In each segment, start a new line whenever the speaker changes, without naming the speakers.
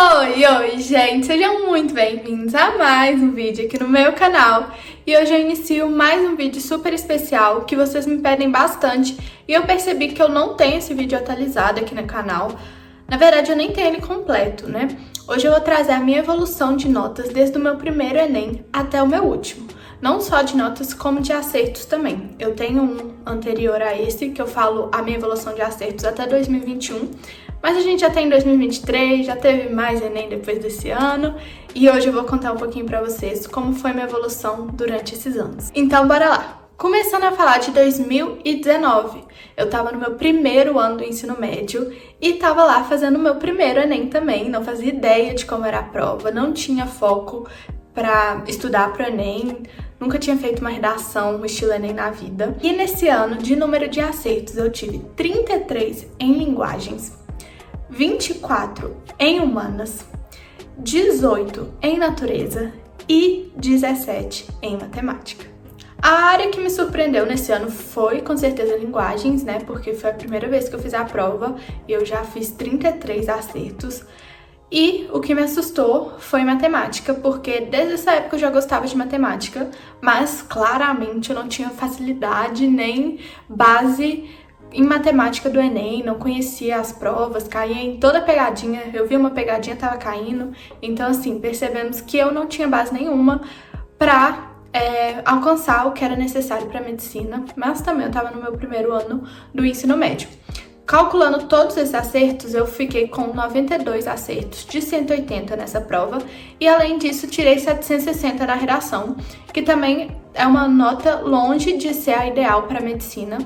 Oi, gente! Sejam muito bem-vindos a mais um vídeo aqui no meu canal. E hoje eu inicio mais um vídeo super especial que vocês me pedem bastante e eu percebi que eu não tenho esse vídeo atualizado aqui no canal. Na verdade, eu nem tenho ele completo, né? Hoje eu vou trazer a minha evolução de notas desde o meu primeiro Enem até o meu último. Não só de notas, como de acertos também. Eu tenho um anterior a esse, que eu falo a minha evolução de acertos até 2021, mas a gente já tá em 2023, já teve mais Enem depois desse ano, e hoje eu vou contar um pouquinho pra vocês como foi minha evolução durante esses anos. Então, bora lá! Começando a falar de 2019, eu tava no meu primeiro ano do ensino médio e tava lá fazendo o meu primeiro Enem também, não fazia ideia de como era a prova, não tinha foco pra estudar pro Enem, nunca tinha feito uma redação no estilo Enem na vida. E nesse ano, de número de acertos, eu tive 33 em linguagens, 24 em humanas, 18 em natureza e 17 em matemática. A área que me surpreendeu nesse ano foi, com certeza, linguagens, né? Porque foi a primeira vez que eu fiz a prova e eu já fiz 33 acertos. E o que me assustou foi matemática, porque desde essa época eu já gostava de matemática, mas claramente eu não tinha facilidade nem base em matemática do Enem, não conhecia as provas, caía em toda pegadinha, eu vi uma pegadinha, tava caindo. Então, assim, percebemos que eu não tinha base nenhuma pra alcançar o que era necessário para medicina, mas também eu estava no meu primeiro ano do ensino médio. Calculando todos esses acertos, eu fiquei com 92 acertos de 180 nessa prova e, além disso, tirei 760 na redação, que também é uma nota longe de ser a ideal para medicina,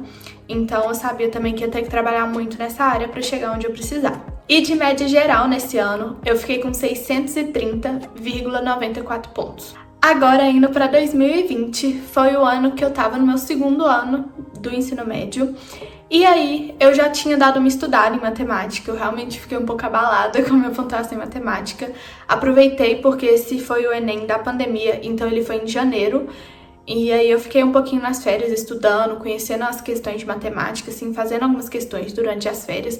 então eu sabia também que ia ter que trabalhar muito nessa área para chegar onde eu precisava. E de média geral, nesse ano, eu fiquei com 630,94 pontos. Agora, indo para 2020, foi o ano que eu tava no meu segundo ano do ensino médio. E aí, eu já tinha dado uma estudada em matemática, eu realmente fiquei um pouco abalada com a minha pontuação em matemática. Aproveitei porque esse foi o Enem da pandemia, então ele foi em janeiro. E aí eu fiquei um pouquinho nas férias estudando, conhecendo as questões de matemática, assim, fazendo algumas questões durante as férias.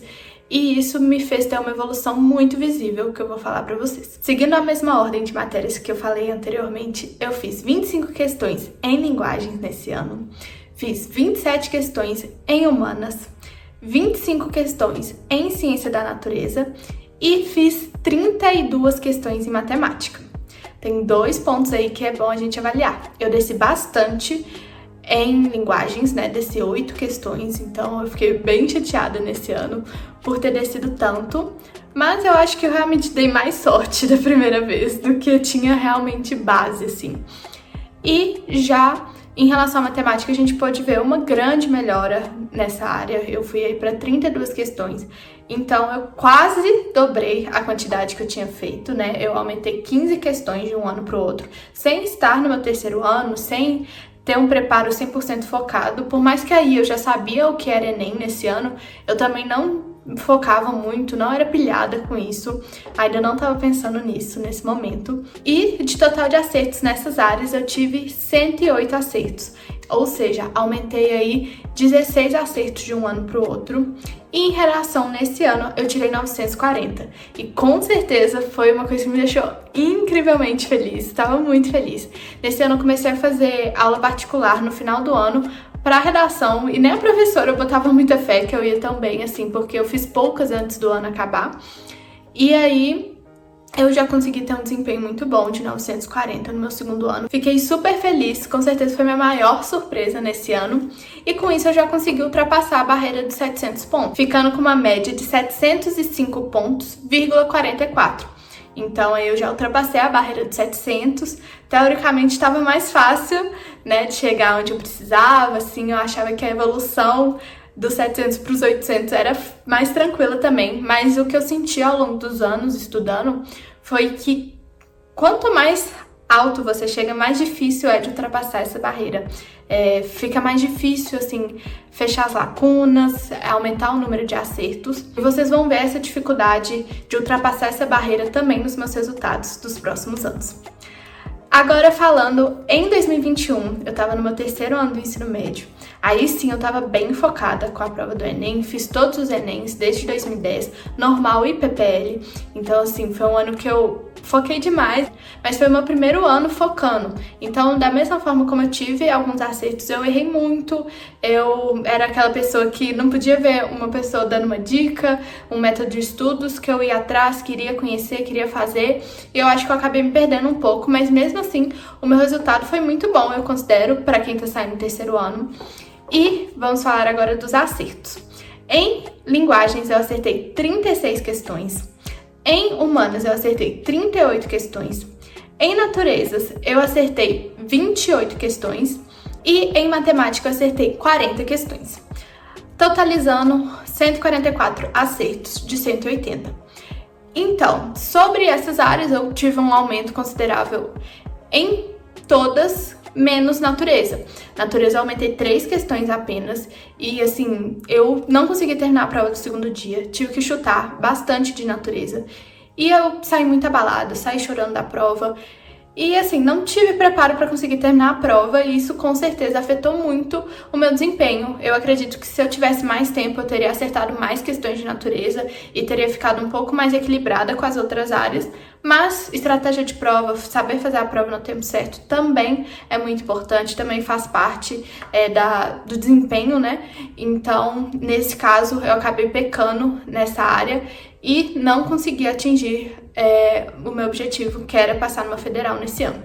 E isso me fez ter uma evolução muito visível, que eu vou falar pra vocês. Seguindo a mesma ordem de matérias que eu falei anteriormente, eu fiz 25 questões em linguagens nesse ano, fiz 27 questões em humanas, 25 questões em ciência da natureza e fiz 32 questões em matemática. Tem 2 pontos aí que é bom a gente avaliar. Eu desci bastante em linguagens, né, desci 8 questões, então eu fiquei bem chateada nesse ano por ter descido tanto, mas eu acho que eu realmente dei mais sorte da primeira vez do que eu tinha realmente base, assim. E já em relação à matemática, a gente pôde ver uma grande melhora nessa área. Eu fui aí para 32 questões, então eu quase dobrei a quantidade que eu tinha feito, né? Eu aumentei 15 questões de um ano para o outro, sem estar no meu terceiro ano, sem ter um preparo 100% focado. Por mais que aí eu já sabia o que era Enem nesse ano, eu também não focava muito, não era pilhada com isso, ainda não estava pensando nisso nesse momento. E de total de acertos nessas áreas eu tive 108 acertos, ou seja, aumentei aí 16 acertos de um ano para o outro. E em redação nesse ano eu tirei 940 e com certeza foi uma coisa que me deixou incrivelmente feliz, estava muito feliz. Nesse ano eu comecei a fazer aula particular no final do ano para redação e nem a professora eu botava muita fé que eu ia tão bem assim, porque eu fiz poucas antes do ano acabar. E aí eu já consegui ter um desempenho muito bom de 940 no meu segundo ano. Fiquei super feliz, com certeza foi minha maior surpresa nesse ano. E com isso eu já consegui ultrapassar a barreira de 700 pontos, ficando com uma média de 705 pontos,44. Então aí eu já ultrapassei a barreira de 700, teoricamente estava mais fácil, né, de chegar onde eu precisava, assim, eu achava que a evolução dos 700 para os 800 era mais tranquila também, mas o que eu senti ao longo dos anos estudando foi que quanto mais alto você chega, mais difícil é de ultrapassar essa barreira. Fica mais difícil, assim, fechar as lacunas, aumentar o número de acertos. E vocês vão ver essa dificuldade de ultrapassar essa barreira também nos meus resultados dos próximos anos. Agora falando em 2021, eu estava no meu terceiro ano do ensino médio. Aí sim eu tava bem focada com a prova do Enem, fiz todos os Enems desde 2010, normal e PPL. Então assim, foi um ano que eu foquei demais, mas foi o meu primeiro ano focando. Então, da mesma forma como eu tive alguns acertos, eu errei muito. Eu era aquela pessoa que não podia ver uma pessoa dando uma dica, um método de estudos que eu ia atrás, queria conhecer, queria fazer. E eu acho que eu acabei me perdendo um pouco, mas mesmo assim, o meu resultado foi muito bom, eu considero, para quem tá saindo no terceiro ano. E vamos falar agora dos acertos. Em linguagens, eu acertei 36 questões. Em humanas, eu acertei 38 questões. Em naturezas, eu acertei 28 questões. E em matemática, eu acertei 40 questões. Totalizando 144 acertos de 180. Então, sobre essas áreas, eu tive um aumento considerável em todas, menos natureza. Natureza eu aumentei 3 questões apenas e assim, eu não consegui terminar a prova do segundo dia, tive que chutar bastante de natureza e eu saí muito abalada, saí chorando da prova e assim, não tive preparo para conseguir terminar a prova e isso com certeza afetou muito o meu desempenho. Eu acredito que se eu tivesse mais tempo eu teria acertado mais questões de natureza e teria ficado um pouco mais equilibrada com as outras áreas, mas estratégia de prova, saber fazer a prova no tempo certo também é muito importante, também faz parte do desempenho, né? Então, nesse caso, eu acabei pecando nessa área e não consegui atingir o meu objetivo, que era passar numa federal nesse ano.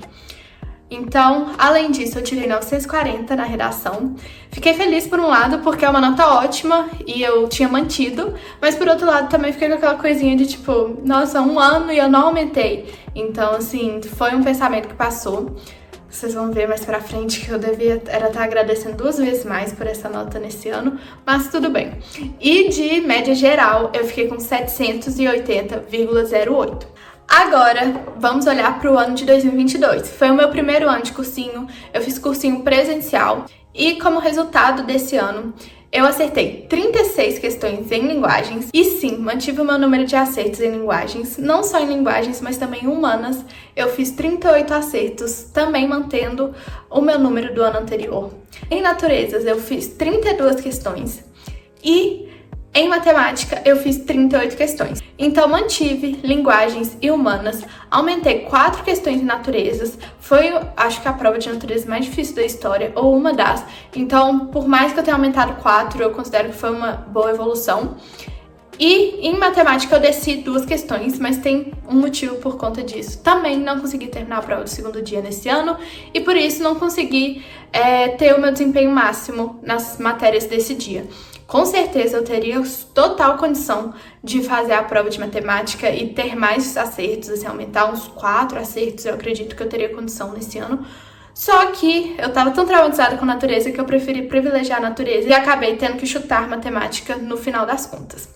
Então, além disso, eu tirei 940 na redação. Fiquei feliz por um lado, porque é uma nota ótima e eu tinha mantido, mas por outro lado também fiquei com aquela coisinha de tipo, nossa, um ano e eu não aumentei. Então, assim, foi um pensamento que passou. Vocês vão ver mais pra frente que eu era estar agradecendo 2 vezes mais por essa nota nesse ano, mas tudo bem. E de média geral, eu fiquei com 780,08. Agora, vamos olhar para o ano de 2022. Foi o meu primeiro ano de cursinho, eu fiz cursinho presencial e como resultado desse ano, eu acertei 36 questões em linguagens e sim, mantive o meu número de acertos em linguagens, não só em linguagens, mas também em humanas. Eu fiz 38 acertos, também mantendo o meu número do ano anterior. Em naturezas, eu fiz 32 questões e em matemática, eu fiz 38 questões. Então, mantive linguagens e humanas, aumentei 4 questões em naturezas. Foi, acho que a prova de natureza mais difícil da história, ou uma das. Então, por mais que eu tenha aumentado 4, eu considero que foi uma boa evolução. E em matemática eu desci 2 questões, mas tem um motivo por conta disso. Também não consegui terminar a prova do segundo dia nesse ano e por isso não consegui ter o meu desempenho máximo nas matérias desse dia. Com certeza eu teria total condição de fazer a prova de matemática e ter mais acertos, assim, aumentar uns 4 acertos, eu acredito que eu teria condição nesse ano. Só que eu tava tão traumatizada com a natureza que eu preferi privilegiar a natureza e acabei tendo que chutar matemática no final das contas.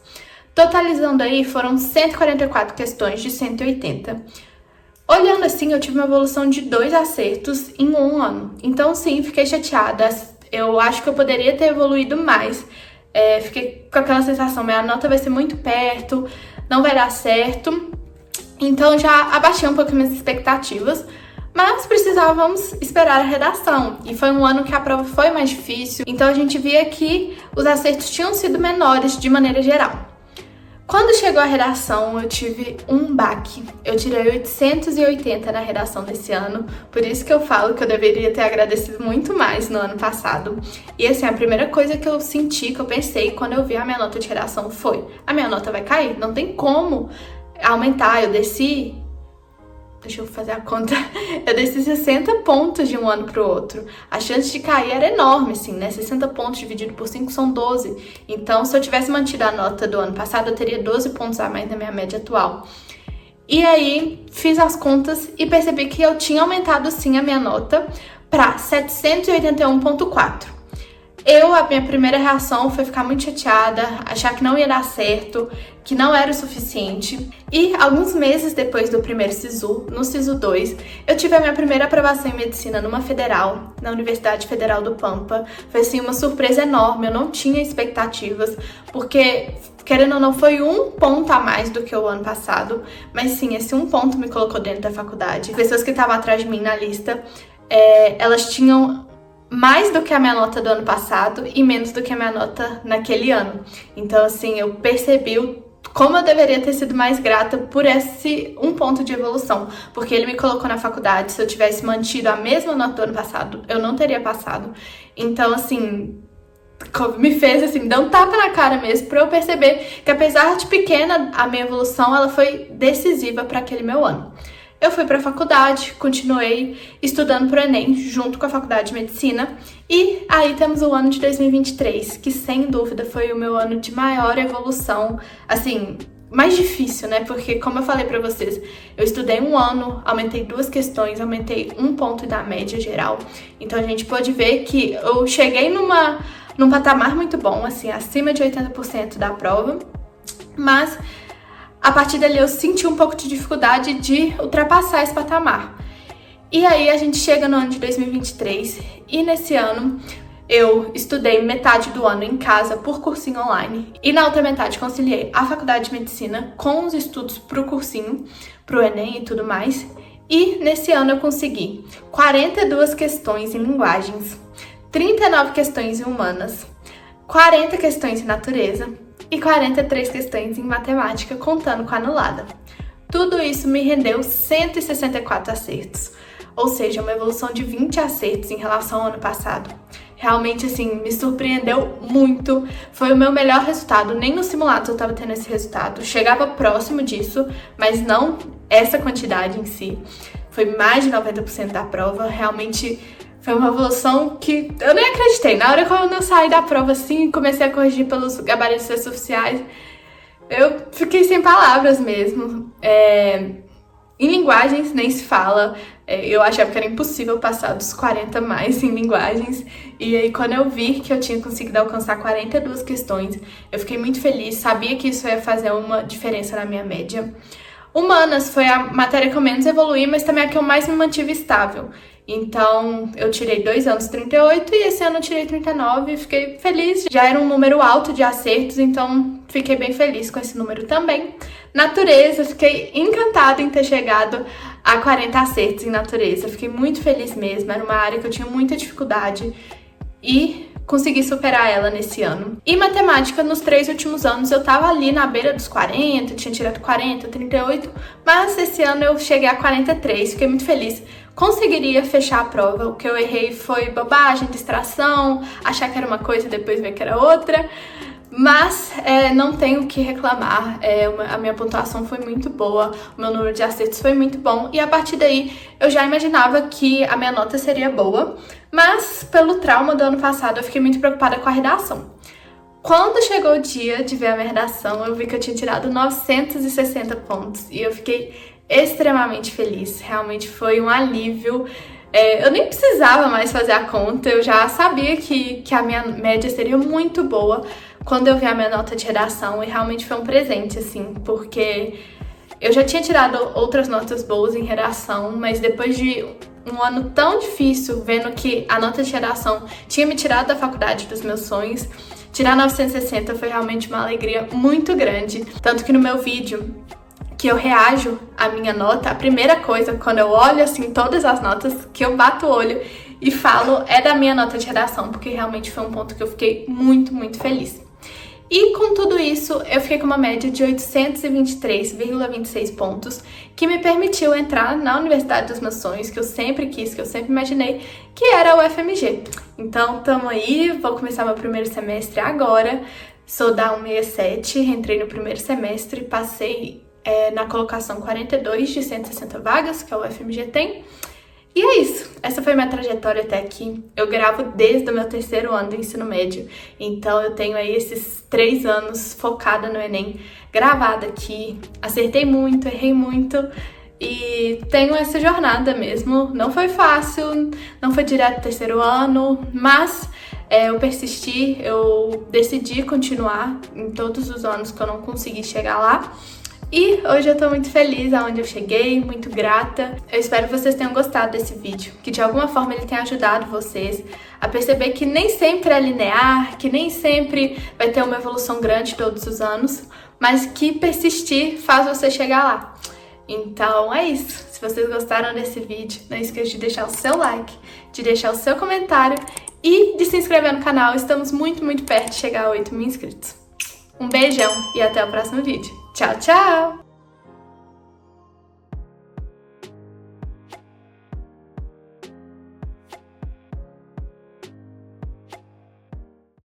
Totalizando aí, foram 144 questões de 180. Olhando assim, eu tive uma evolução de 2 acertos em um ano. Então sim, fiquei chateada. Eu acho que eu poderia ter evoluído mais. Fiquei com aquela sensação, minha nota vai ser muito perto, não vai dar certo. Então já abaixei um pouco minhas expectativas, mas precisávamos esperar a redação. E foi um ano que a prova foi mais difícil, então a gente via que os acertos tinham sido menores de maneira geral. Quando chegou a redação, eu tive um baque. Eu tirei 880 na redação desse ano, por isso que eu falo que eu deveria ter agradecido muito mais no ano passado. E assim, a primeira coisa que eu senti, que eu pensei quando eu vi a minha nota de redação foi: a minha nota vai cair, não tem como aumentar. Eu desci, deixa eu fazer a conta, eu desci 60 pontos de um ano pro outro. A chance de cair era enorme, assim, né? 60 pontos dividido por 5 são 12. Então, se eu tivesse mantido a nota do ano passado, eu teria 12 pontos a mais na minha média atual. E aí, fiz as contas e percebi que eu tinha aumentado, sim, a minha nota para 781,4. A minha primeira reação foi ficar muito chateada, achar que não ia dar certo, que não era o suficiente. E alguns meses depois do primeiro SISU, no SISU 2, eu tive a minha primeira aprovação em medicina numa federal, na Universidade Federal do Pampa. Foi assim uma surpresa enorme, eu não tinha expectativas, porque querendo ou não foi um ponto a mais do que o ano passado, mas sim, esse um ponto me colocou dentro da faculdade. Pessoas que estavam atrás de mim na lista, elas tinham mais do que a minha nota do ano passado e menos do que a minha nota naquele ano. Então, assim, eu percebi como eu deveria ter sido mais grata por esse um ponto de evolução, porque ele me colocou na faculdade. Se eu tivesse mantido a mesma nota do ano passado, eu não teria passado. Então, assim, me fez, assim, dar um tapa na cara mesmo, pra eu perceber que, apesar de pequena, a minha evolução, ela foi decisiva para aquele meu ano. Eu fui para a faculdade, continuei estudando para o Enem, junto com a faculdade de medicina, e aí temos o ano de 2023, que sem dúvida foi o meu ano de maior evolução, assim, mais difícil, né? Porque, como eu falei para vocês, eu estudei um ano, aumentei 2 questões, aumentei 1 ponto da média geral, então a gente pode ver que eu cheguei num patamar muito bom, assim, acima de 80% da prova, mas a partir dali eu senti um pouco de dificuldade de ultrapassar esse patamar. E aí a gente chega no ano de 2023 e nesse ano eu estudei metade do ano em casa por cursinho online e na outra metade conciliei a faculdade de medicina com os estudos pro cursinho, pro Enem e tudo mais. E nesse ano eu consegui 42 questões em linguagens, 39 questões em humanas, 40 questões em natureza e 43 questões em matemática, contando com a anulada. Tudo isso me rendeu 164 acertos, ou seja, uma evolução de 20 acertos em relação ao ano passado. Realmente, assim, me surpreendeu muito. Foi o meu melhor resultado. Nem no simulado eu tava tendo esse resultado. Chegava próximo disso, mas não essa quantidade em si. Foi mais de 90% da prova. Realmente foi uma evolução que eu nem acreditei. Na hora quando eu saí da prova, assim, comecei a corrigir pelos gabaritos oficiais, eu fiquei sem palavras mesmo. Em linguagens nem se fala. Eu achava que era impossível passar dos 40 mais em linguagens. E aí quando eu vi que eu tinha conseguido alcançar 42 questões, eu fiquei muito feliz. Sabia que isso ia fazer uma diferença na minha média. Humanas foi a matéria que eu menos evoluí, mas também a que eu mais me mantive estável. Então, eu tirei 2 anos 38 e esse ano eu tirei 39 e fiquei feliz. Já era um número alto de acertos, então fiquei bem feliz com esse número também. Natureza, fiquei encantada em ter chegado a 40 acertos em natureza. Fiquei muito feliz mesmo, era uma área que eu tinha muita dificuldade e consegui superar ela nesse ano. E matemática, nos 3 últimos anos, eu tava ali na beira dos 40, tinha tirado 40, 38, mas esse ano eu cheguei a 43, fiquei muito feliz. Conseguiria fechar a prova, o que eu errei foi bobagem, distração, achar que era uma coisa e depois ver que era outra, mas não tenho o que reclamar, a minha pontuação foi muito boa, o meu número de acertos foi muito bom e a partir daí eu já imaginava que a minha nota seria boa, mas pelo trauma do ano passado eu fiquei muito preocupada com a redação. Quando chegou o dia de ver a minha redação, eu vi que eu tinha tirado 960 pontos e eu fiquei extremamente feliz, realmente foi um alívio. Eu nem precisava mais fazer a conta, eu já sabia que a minha média seria muito boa quando eu vi a minha nota de redação e realmente foi um presente, assim, porque eu já tinha tirado outras notas boas em redação, mas depois de um ano tão difícil, vendo que a nota de redação tinha me tirado da faculdade dos meus sonhos, tirar 960 foi realmente uma alegria muito grande, tanto que no meu vídeo que eu reajo à minha nota, a primeira coisa, quando eu olho assim todas as notas, que eu bato o olho e falo é da minha nota de redação, porque realmente foi um ponto que eu fiquei muito, muito feliz. E com tudo isso, eu fiquei com uma média de 823,26 pontos, que me permitiu entrar na Universidade dos Meus Sonhos, que eu sempre quis, que eu sempre imaginei, que era o UFMG. Então, tamo aí, vou começar meu primeiro semestre agora, sou da 167, entrei no primeiro semestre, passei na colocação 42 de 160 vagas, que a UFMG tem. E é isso, essa foi minha trajetória até aqui. Eu gravo desde o meu 3º ano do ensino médio, então eu tenho aí esses 3 anos focada no Enem, gravada aqui. Acertei muito, errei muito e tenho essa jornada mesmo. Não foi fácil, não foi direto 3º ano, mas eu persisti, eu decidi continuar em todos os anos que eu não consegui chegar lá. E hoje eu tô muito feliz aonde eu cheguei, muito grata. Eu espero que vocês tenham gostado desse vídeo, que de alguma forma ele tenha ajudado vocês a perceber que nem sempre é linear, que nem sempre vai ter uma evolução grande todos os anos, mas que persistir faz você chegar lá. Então é isso. Se vocês gostaram desse vídeo, não esqueça de deixar o seu like, de deixar o seu comentário e de se inscrever no canal. Estamos muito, muito perto de chegar a 8.000 inscritos. Um beijão e até o próximo vídeo. Tchau, tchau!